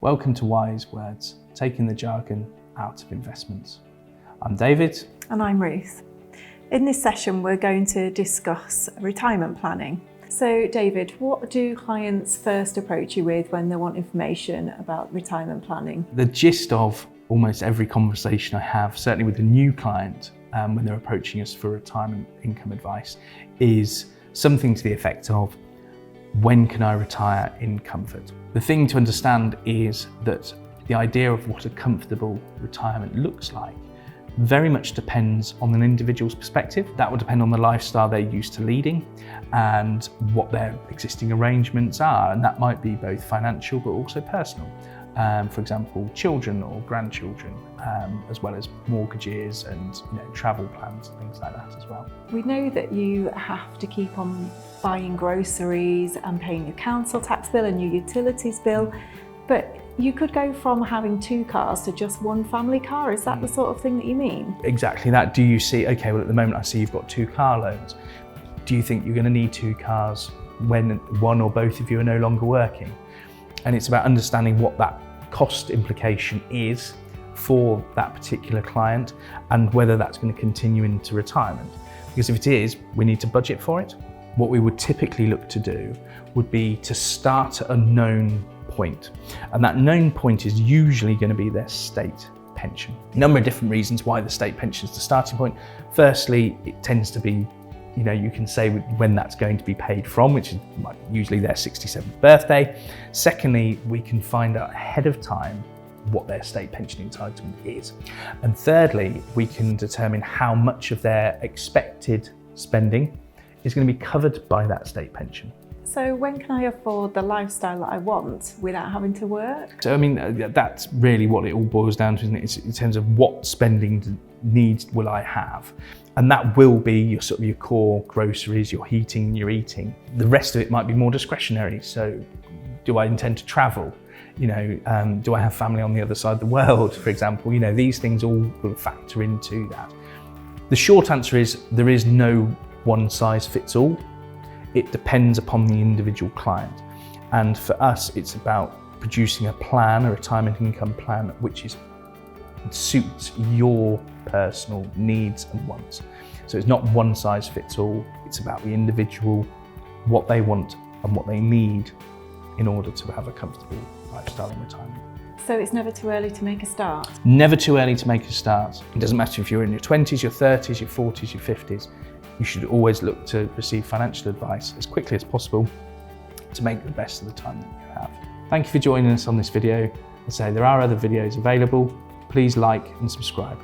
Welcome to Wise Words, taking the jargon out of investments. I'm David. And I'm Ruth. In this session, we're going to discuss retirement planning. So David, what do clients first approach you with when they want information about retirement planning? The gist of almost every conversation I have, certainly with a new client, when they're approaching us for retirement income advice, is something to the effect of, when can I retire in comfort? The thing to understand is that the idea of what a comfortable retirement looks like very much depends on an individual's perspective. That will depend on the lifestyle they're used to leading and what their existing arrangements are, and that might be both financial but also personal. For example, children or grandchildren, as well as mortgages and travel plans and things like that as well. We know that you have to keep on buying groceries and paying your council tax bill and your utilities bill, but you could go from having 2 cars to just 1 family car. Is that the sort of thing that you mean? Exactly that. Do you see, okay, well at the moment I see you've got 2 car loans. Do you think you're going to need 2 cars when one or both of you are no longer working? And it's about understanding what that cost implication is for that particular client and whether that's going to continue into retirement. Because if it is, we need to budget for it. What we would typically look to do would be to start at a known point. And that known point is usually going to be their state pension. A number of different reasons why the state pension is the starting point. Firstly, it tends to be, you can say when that's going to be paid from, which is usually their 67th birthday. Secondly, we can find out ahead of time what their state pension entitlement is. And thirdly, we can determine how much of their expected spending is going to be covered by that state pension. So when can I afford the lifestyle that I want without having to work? So that's really what it all boils down to, isn't it? It's in terms of what spending needs will I have. And that will be your core groceries, your heating, your eating. The rest of it might be more discretionary. So do I intend to travel? Do I have family on the other side of the world, for example? These things all will factor into that. The short answer is there is no one size fits all. It depends upon the individual client. And for us, it's about producing a plan, a retirement income plan, which suits your personal needs and wants. So it's not one size fits all. It's about the individual, what they want and what they need in order to have a comfortable lifestyle in retirement. So it's never too early to make a start? Never too early to make a start. It doesn't matter if you're in your 20s, your 30s, your 40s, your 50s. You should always look to receive financial advice as quickly as possible to make the best of the time that you have. Thank you for joining us on this video. As I say, there are other videos available. Please like and subscribe.